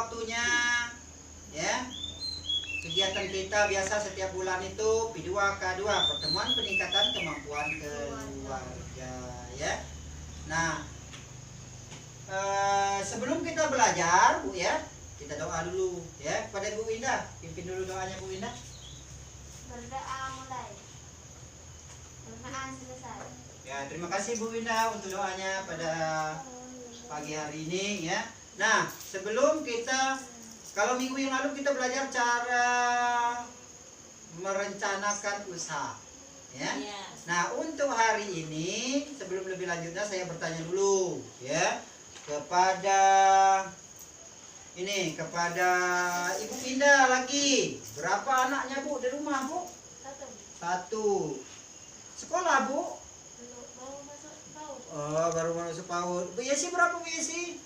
waktunya ya. Kegiatan kita biasa setiap bulan itu P2K2, pertemuan peningkatan kemampuan keluarga ya. Nah, sebelum kita belajar Bu ya, kita doa dulu ya kepada Bu Indah. Pimpin dulu doanya Bu Indah. Berdoa mulai. Berdoa selesai. Ya, terima kasih Bu Indah untuk doanya pada pagi hari ini ya. Nah, sebelum kita, kalau minggu yang lalu kita belajar cara merencanakan usaha ya. Nah, untuk hari ini sebelum lebih lanjutnya saya bertanya dulu ya kepada Ibu Indah lagi. Berapa anaknya Bu di rumah Bu? Satu. Sekolah Bu? Baru masuk PAUD. Oh, baru masuk PAUD. Bu Yesi berapa Bu Yesi?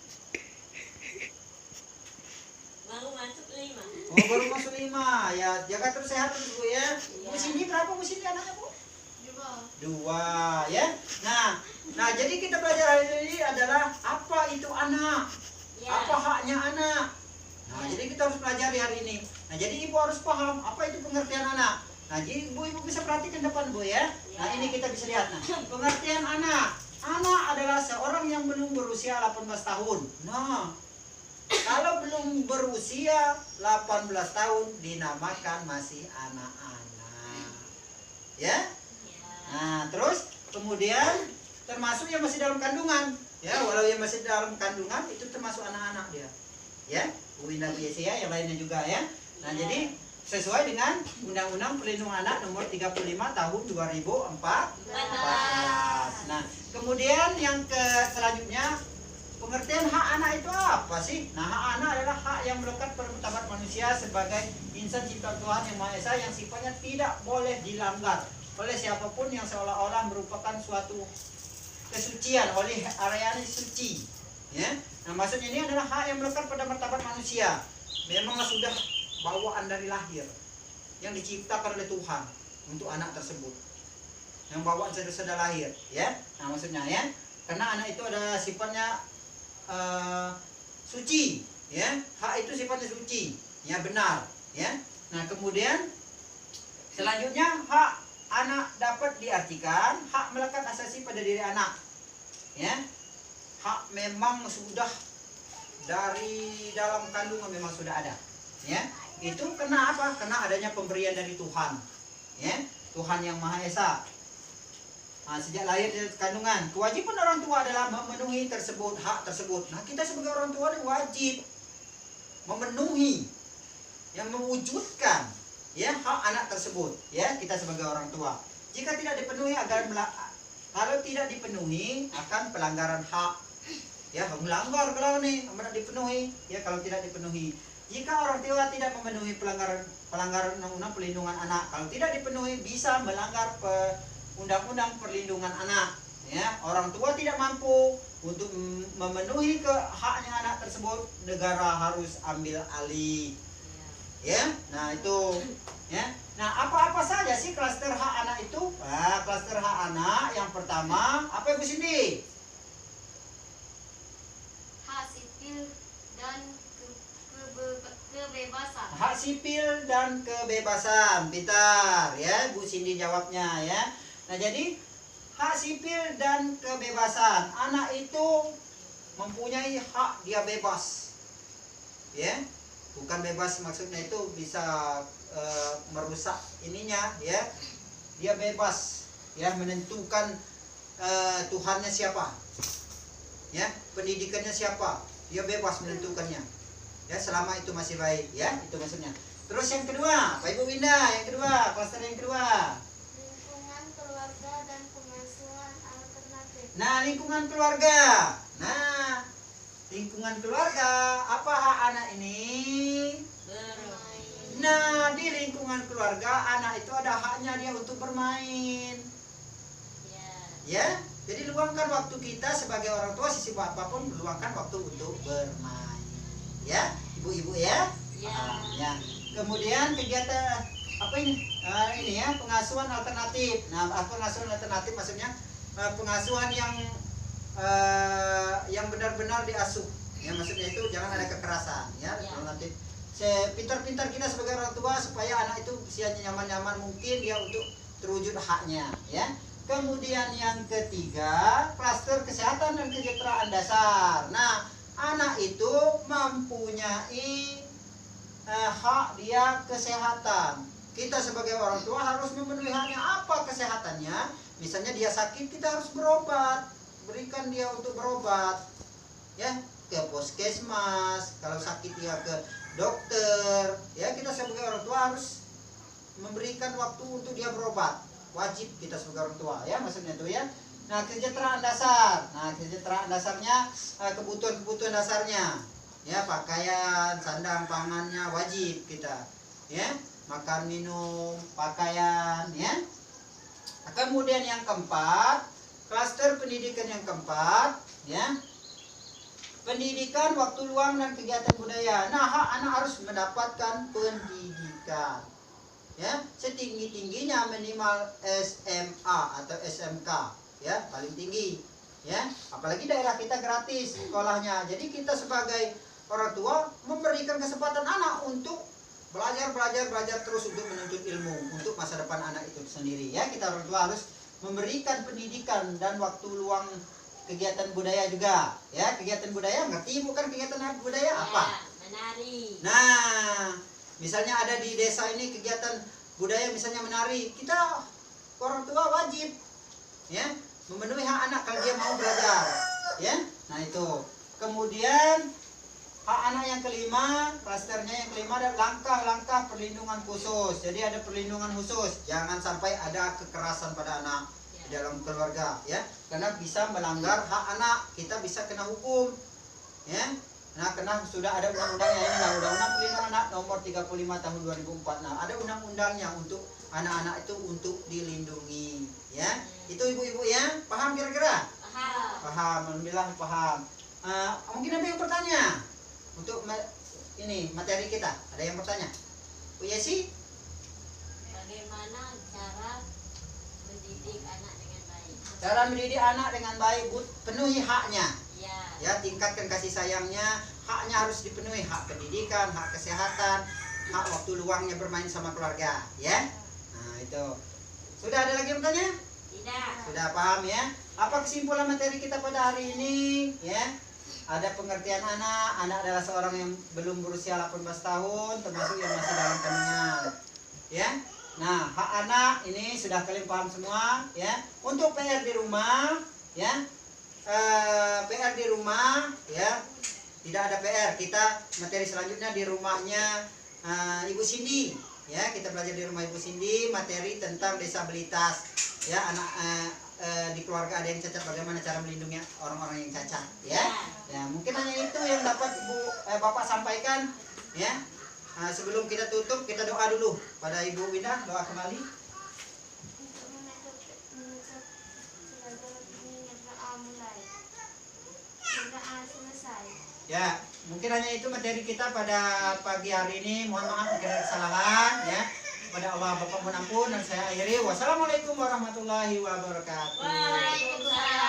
Baru masuk 5. Oh, baru masuk 5. Ya, jaga terus sehat Bu ya. Bu Cindy berapa Bu Cindy anaknya Bu? 2 ya. Nah, jadi kita belajar hari ini adalah apa itu anak? Apa haknya anak? Nah, jadi kita harus pelajari hari ini. Nah, jadi Ibu harus paham apa itu pengertian anak. Nah, jadi Ibu bisa perhatikan depan Bu ya. Nah, ini kita bisa lihat. Nah, pengertian anak. Anak adalah seorang yang belum berusia 18 tahun. Nah, kalau belum berusia 18 tahun dinamakan masih anak-anak. Ya? Nah, terus kemudian termasuk yang masih dalam kandungan. Ya, walau yang masih dalam kandungan itu termasuk anak-anak dia. Ya, Bu Indah Bu Yesi ya, yang lainnya juga ya. Nah, jadi sesuai dengan Undang-Undang Perlindungan Anak nomor 35 tahun 2014. Nah, kemudian yang selanjutnya pengertian hak anak itu apa sih? Nah, hak anak adalah hak yang melekat pada martabat manusia sebagai insan ciptaan Tuhan yang Maha Esa yang sifatnya tidak boleh dilanggar oleh siapapun yang seolah-olah merupakan suatu kesucian oleh area suci. Ya. Nah, maksudnya ini adalah hak yang melekat pada martabat manusia. Memang sudah bawaan dari lahir yang diciptakan oleh Tuhan untuk anak tersebut. Yang bawaan sudah lahir, ya. Nah, maksudnya ya, karena anak itu ada sifatnya suci, ya. Hak itu sifatnya suci, ya benar, ya. Nah, kemudian selanjutnya hak anak dapat diartikan hak melekat asasi pada diri anak, ya. Hak memang sudah dari dalam kandungan memang sudah ada, ya. Itu karena apa? Karena adanya pemberian dari Tuhan, ya. Tuhan yang Maha Esa. Nah, sejak lahir dari kandungan, kewajiban orang tua adalah memenuhi hak tersebut. Nah, kita sebagai orang tua wajib memenuhi, yang mewujudkan, ya, hak anak tersebut, ya, kita sebagai orang tua. Jika tidak dipenuhi kalau tidak dipenuhi akan pelanggaran hak, ya, melanggar kalau nih tidak dipenuhi, ya, kalau tidak dipenuhi. Jika orang tua tidak memenuhi pelanggaran undang-undang perlindungan anak, kalau tidak dipenuhi bisa melanggar undang-undang perlindungan anak, ya. Orang tua tidak mampu untuk memenuhi haknya anak tersebut, negara harus ambil alih, ya. Nah, itu, ya. Nah, apa-apa saja sih klaster hak anak itu? Nah, klaster hak anak yang pertama apa Ibu Cindy? Hak sipil dan kebebasan. Hak sipil dan kebebasan. Pintar, ya. Bu Cindy jawabnya, ya. Nah, jadi hak sipil dan kebebasan. Anak itu mempunyai hak, dia bebas, ya. Bukan bebas maksudnya itu bisa merusak ininya, ya. Dia bebas, ya, menentukan Tuhannya siapa, ya, pendidikannya siapa, dia bebas menentukannya, ya, selama itu masih baik, ya, itu maksudnya. Terus yang kedua, Pak Ibu Winda, yang kedua, klaster yang kedua, Lingkungan keluarga dan pengasuhan alternatif. nah, lingkungan keluarga. Nah, lingkungan keluarga, apa hak anak ini? Nah, di lingkungan keluarga anak itu ada haknya dia untuk bermain, ya. Jadi luangkan waktu kita sebagai orang tua, sisi apapun luangkan waktu untuk bermain, ya, ibu-ibu, ya. Ya. Kemudian kegiatan apa ini? Ini ya, pengasuhan alternatif. Nah, pengasuhan alternatif maksudnya pengasuhan yang benar-benar diasuh, Ya, maksudnya itu jangan ada kekerasan, ya. Ya. Kalau nanti sepintar-pintar kita sebagai orang tua supaya anak itu usianya nyaman-nyaman mungkin dia untuk terwujud haknya, ya. Kemudian yang ketiga, klaster kesehatan dan kesejahteraan dasar. Nah, anak itu mempunyai hak dia kesehatan. Kita sebagai orang tua harus memenuhi haknya. Apa kesehatannya? Misalnya dia sakit, kita harus berobat, berikan dia untuk berobat, ya, ke puskesmas. Kalau sakit dia ke dokter, ya. Kita sebagai orang tua harus memberikan waktu untuk dia berobat, wajib kita sebagai orang tua, ya, maksudnya itu, ya. Nah, kesejahteraan dasar. Nah, kesejahteraan dasarnya kebutuhan dasarnya, ya, pakaian, sandang, pangannya wajib kita, ya, makan, minum, pakaian, ya. Kemudian yang keempat, klaster pendidikan yang keempat, ya, pendidikan, waktu luang dan kegiatan budaya. Nah, hak anak harus mendapatkan pendidikan, ya, setinggi-tingginya minimal SMA atau SMK, ya, paling tinggi, ya. Apalagi daerah kita gratis sekolahnya. Jadi kita sebagai orang tua memberikan kesempatan anak untuk belajar terus untuk menuntut ilmu untuk masa depan anak itu sendiri, ya. Kita orang tua harus memberikan pendidikan dan waktu luang kegiatan budaya juga, ya. Kegiatan budaya, ngerti bukan kegiatan budaya apa? Menari. Nah, misalnya ada di desa ini kegiatan budaya misalnya menari, kita orang tua wajib, ya, memenuhi hak anak kalau dia mau belajar, ya. Nah, itu. Kemudian hak anak yang kelima, klasternya yang kelima ada langkah-langkah perlindungan khusus. Jadi ada perlindungan khusus, jangan sampai ada kekerasan pada anak di dalam keluarga, ya, karena bisa melanggar hak anak, kita bisa kena hukum, ya. Nah, karena sudah ada undang-undangnya, ini Undang-Undang Perlindungan Anak nomor 35 tahun 2004. Nah, ada undang-undangnya untuk anak-anak itu untuk dilindungi, ya. Itu ibu-ibu, ya, paham kira-kira? Paham. Paham, alhamdulillah paham. Mungkin ada yang bertanya untuk ini materi kita. Ada yang bertanya? Bu Yesi? Bagaimana cara mendidik anak dengan baik? Cara mendidik anak dengan baik, penuhi haknya. Ya. Ya, tingkatkan kasih sayangnya. Haknya harus dipenuhi, hak pendidikan, hak kesehatan, hak waktu luangnya bermain sama keluarga, ya. Nah, itu. Sudah ada lagi yang bertanya? Tidak. Sudah paham, ya? Apa kesimpulan materi kita pada hari ini, ya? Ada pengertian anak adalah seorang yang belum berusia 18 tahun, termasuk yang masih dalam kandungan, ya. Nah, hak anak ini sudah kalian paham semua, ya. Untuk PR di rumah, ya. PR di rumah, ya. Tidak ada PR, kita materi selanjutnya di rumahnya Ibu Cindy, ya. Kita belajar di rumah Ibu Cindy materi tentang disabilitas, ya. Anak di keluarga ada yang cacat, bagaimana cara melindungi orang-orang yang cacat, ya. Ya, mungkin hanya itu yang dapat Bapak sampaikan, ya. Sebelum kita tutup, kita doa dulu pada Ibu Winda, doa kembali. Untuk menutup berdoa mulai. Berdoa selesai. Ya, mungkin hanya itu materi kita pada pagi hari ini. Mohon maaf jika ada kesalahan, ya. Pada Allah Bapak mohon ampun dan saya akhiri. Wassalamualaikum warahmatullahi wabarakatuh. Waalaikumsalam.